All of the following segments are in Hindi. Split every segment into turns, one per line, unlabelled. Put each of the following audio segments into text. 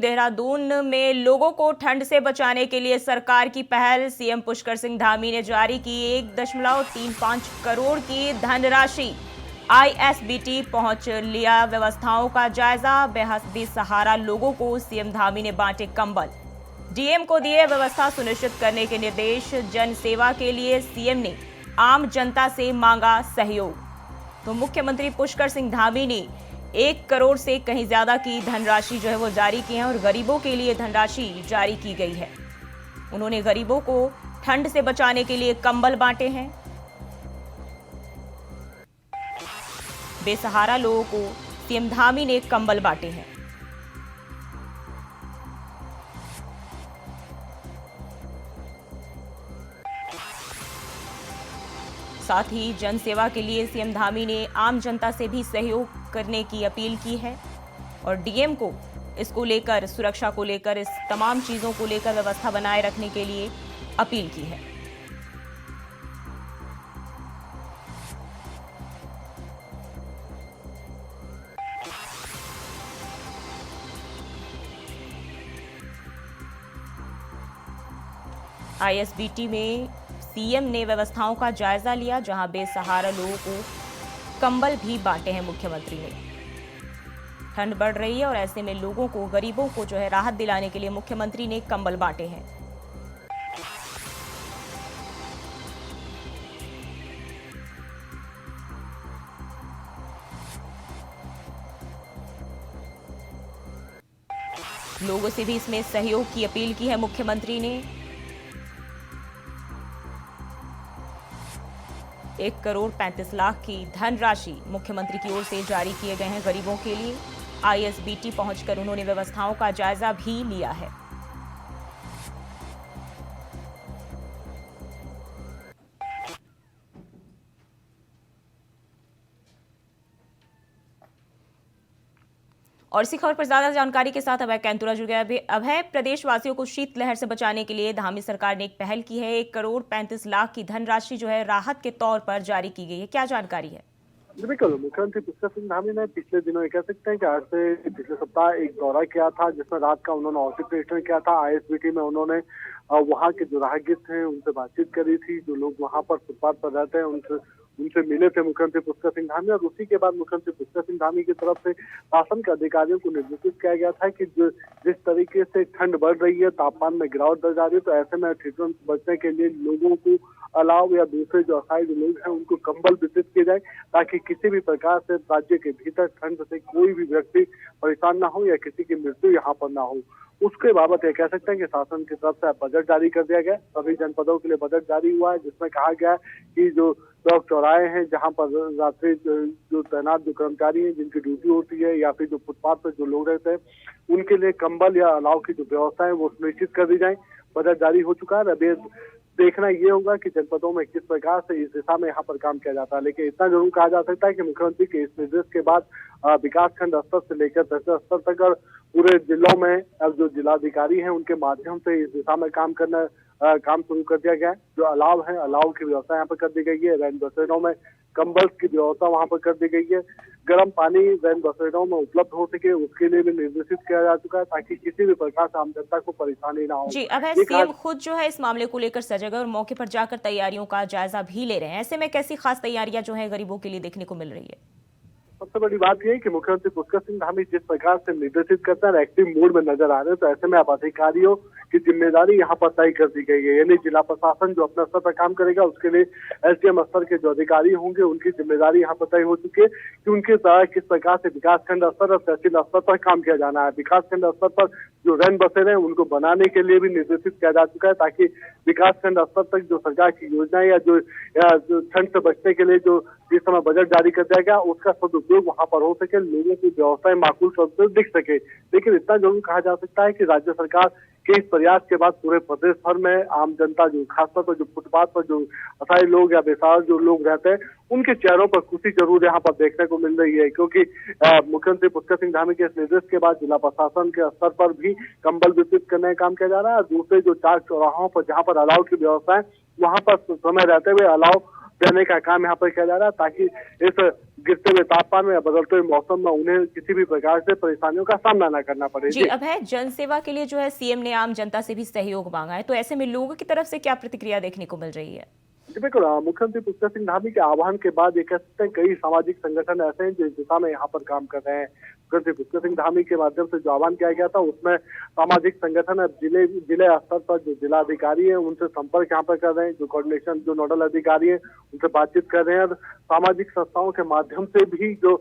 देहरादून में लोगों को ठंड से बचाने के लिए सरकार की पहल। सीएम पुष्कर सिंह धामी ने जारी की 1.35 करोड़ की धनराशि। आईएसबीटी पहुंच लिया व्यवस्थाओं का जायजा। बेसहारा लोगों को सीएम धामी ने बांटे कंबल। डीएम को दिए व्यवस्था सुनिश्चित करने के निर्देश। जन सेवा के लिए सीएम ने आम जनता से मांगा सहयोग। तो मुख्यमंत्री पुष्कर सिंह धामी ने 1 करोड़ से कहीं ज्यादा की धनराशि जो है वो जारी की है और गरीबों के लिए धनराशि जारी की गई है। उन्होंने गरीबों को ठंड से बचाने के लिए कंबल बांटे हैं। बेसहारा लोगों को सीएम धामी ने कंबल बांटे हैं। साथ ही जन सेवा के लिए सीएम धामी ने आम जनता से भी सहयोग करने की अपील की है और डीएम को इसको लेकर, सुरक्षा को लेकर, इस तमाम चीजों को लेकर व्यवस्था बनाए रखने के लिए अपील की है। आईएसबीटी में सीएम ने व्यवस्थाओं का जायजा लिया, जहां बेसहारा लोगों को कंबल भी बांटे हैं मुख्यमंत्री ने। ठंड बढ़ रही है और ऐसे में लोगों को, गरीबों को जो है राहत दिलाने के लिए मुख्यमंत्री ने कंबल बांटे हैं। लोगों से भी इसमें सहयोग की अपील की है मुख्यमंत्री ने। 1.35 करोड़ की धनराशि मुख्यमंत्री की ओर से जारी किए गए हैं गरीबों के लिए। आईएसबीटी पहुंचकर उन्होंने व्यवस्थाओं का जायजा भी लिया है। और इसी खबर पर ज्यादा जानकारी के साथ अभय कैंतुरा जुड़ गया। अभय, प्रदेशवासियों को शीतलहर से बचाने के लिए धामी सरकार ने एक पहल की है। 1.35 करोड़ की धनराशि जो है राहत के तौर पर जारी की गई है, क्या जानकारी है?
बिल्कुल, मुख्यमंत्री पुष्कर सिंह धामी ने पिछले दिनों कह सकते हैं कि आज से पिछले सप्ताह एक दौरा किया था, जिसमें रात का उन्होंने औचक निरीक्षण किया था। आईएसबीटी में उन्होंने वहाँ के जो राहगीर थे उनसे बातचीत करी थी। जो लोग वहाँ पर फुटपाथ पर रहते हैं उनसे मिले थे मुख्यमंत्री पुष्कर सिंह धामी। और उसी के बाद मुख्यमंत्री पुष्कर सिंह धामी की तरफ से शासन के अधिकारियों को निर्देशित किया गया था कि जिस तरीके से ठंड बढ़ रही है, तापमान में गिरावट दर्ज आ रही है, तो ऐसे में ठिठुरन से बचने के लिए लोगों को अलाव या दूसरे जो असहाय जो लोग हैं उनको कंबल वितरित किए जाए, ताकि किसी भी प्रकार से राज्य के भीतर ठंड से कोई भी व्यक्ति परेशान ना हो या किसी की मृत्यु यहाँ पर ना हो। उसके बाबत ये कह सकते हैं कि शासन की तरफ से बजट जारी कर दिया गया। सभी जनपदों के लिए बजट जारी हुआ है, जिसमें कहा गया है कि जो चौक चौराहे हैं, जहां पर रात्रि जो तैनात जो कर्मचारी हैं जिनकी ड्यूटी होती है, या फिर जो फुटपाथ पर जो लोग रहते हैं, उनके लिए कंबल या अलाव की जो व्यवस्था है वो सुनिश्चित कर दी जाए। बजट जारी हो चुका है। अभी देखना ये होगा कि जनपदों में किस प्रकार से इस दिशा में यहाँ पर काम किया जाता है। लेकिन इतना जरूर कहा जा सकता है कि मुख्यमंत्री के इस निर्देश के बाद विकासखंड स्तर से लेकर तहसील स्तर तक और पूरे जिलों में अब जो जिलाधिकारी हैं उनके माध्यम से इस दिशा में काम शुरू कर दिया गया है। जो अलाव है, अलाव की व्यवस्था यहाँ पर कर दी गई है। रैन बसेरों में कंबल की व्यवस्था वहाँ पर कर दी गई है। गर्म पानी रैन बसेरों में उपलब्ध हो सके उसके लिए भी निर्देशित किया जा चुका है, ताकि किसी भी प्रकार से आम जनता को परेशानी ना हो।
जी, अब है सीएम खुद जो है इस मामले को लेकर सजग है और मौके पर जाकर तैयारियों का जायजा भी ले रहे हैं। ऐसे में कैसी खास तैयारियां जो है गरीबों के लिए देखने को मिल रही है?
सबसे बड़ी बात यह है कि मुख्यमंत्री पुष्कर सिंह धामी जिस प्रकार से निर्देशित करता है, एक्टिव मोड में नजर आ रहे हैं, तो ऐसे में अब अधिकारियों की जिम्मेदारी यहाँ पर तय कर दी गई है। यानी जिला प्रशासन जो अपने स्तर पर काम करेगा, उसके लिए एसडीएम स्तर के जो अधिकारी होंगे उनकी जिम्मेदारी यहाँ पर तय हो चुकी है कि उनके द्वारा किस प्रकार से विकासखंड स्तर और तहसील स्तर पर काम किया जाना है। विकासखंड स्तर पर जो रैन बसेरे हैं उनको बनाने के लिए भी निर्देशित किया जा चुका है, ताकि विकासखंड स्तर तक जो सरकार की योजनाएं या जो ठंड से बचने के लिए जो जिस समय बजट जारी कर दिया गया उसका सदुपयोग वहां पर हो सके, लोगों की व्यवस्थाएं माकूल तौर पर दिख सके। लेकिन इतना जरूर कहा जा सकता है कि राज्य सरकार के इस प्रयास के बाद पूरे प्रदेश भर में आम जनता, जो खासतौर पर जो फुटपाथ पर जो असहाय लोग या बेसहारा जो लोग रहते हैं, उनके चेहरों पर खुशी जरूर यहाँ पर देखने को मिल रही है। क्योंकि मुख्यमंत्री पुष्कर सिंह धामी के इस निर्देश के बाद जिला प्रशासन के स्तर पर भी कंबल वितरित करने का काम किया जा रहा है। दूसरे जो चार चौराहों पर जहाँ पर अलाव की व्यवस्था है, वहां पर समय रहते हुए अलाव देने का काम यहाँ पर किया जा रहा है, ताकि इस गिरते हुए तापमान में या बदलते हुए मौसम में उन्हें किसी भी प्रकार से परेशानियों का सामना न करना पड़े।
जी, अब है जनसेवा के लिए जो है सीएम ने आम जनता से भी सहयोग मांगा है, तो ऐसे में लोगों की तरफ से क्या प्रतिक्रिया देखने को मिल रही है?
जी बिल्कुल, मुख्यमंत्री पुष्कर सिंह धामी के आह्वान के बाद ये कह सकते हैं कई सामाजिक संगठन ऐसे हैं जो इस दिशा में यहाँ पर काम कर रहे हैं। मुख्यमंत्री पुष्कर सिंह धामी के माध्यम से जो आह्वान किया गया था उसमें सामाजिक संगठन अब जिले स्तर पर जो जिला अधिकारी है उनसे संपर्क यहाँ पर कर रहे हैं, जो कोऑर्डिनेशन जो नोडल अधिकारी है उनसे बातचीत कर रहे हैं। और सामाजिक संस्थाओं के माध्यम से भी जो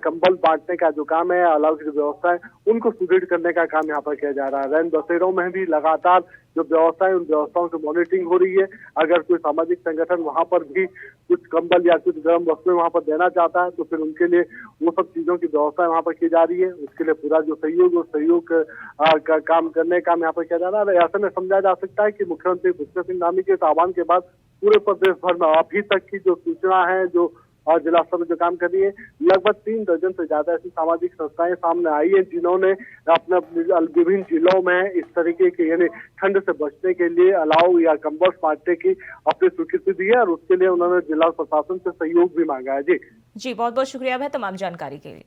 कंबल बांटने का जो काम है, अलग जो व्यवस्था है उनको सुदृढ़ करने का काम यहाँ पर किया जा रहा है। रैन बसेरों में भी लगातार जो व्यवस्था है उन व्यवस्थाओं की मॉनिटरिंग हो रही है। अगर कोई सामाजिक संगठन वहां पर भी कुछ कंबल या कुछ गर्म वस्तुएं वहां पर देना चाहता है तो फिर उनके लिए वो सब चीजों की व्यवस्था वहां पर की जा रही है। उसके लिए पूरा जो सहयोग का काम करने का यहाँ पर किया जा रहा है। ऐसे में समझा जा सकता है कि मुख्यमंत्री पुष्कर सिंह धामी के इस आह्वान के बाद पूरे प्रदेश भर में अभी तक की जो सूचना है जो और जिला स्तर में जो काम कर रही है, लगभग 3 दर्जन से ज्यादा ऐसी सामाजिक संस्थाएं सामने आई है जिन्होंने अपने विभिन्न जिलों में इस तरीके के यानी ठंड से बचने के लिए अलाव या कंबल बांटने की अपनी स्वीकृति दी है और उसके लिए उन्होंने जिला प्रशासन से सहयोग भी मांगा है। जी
बहुत बहुत शुक्रिया है तमाम जानकारी के लिए।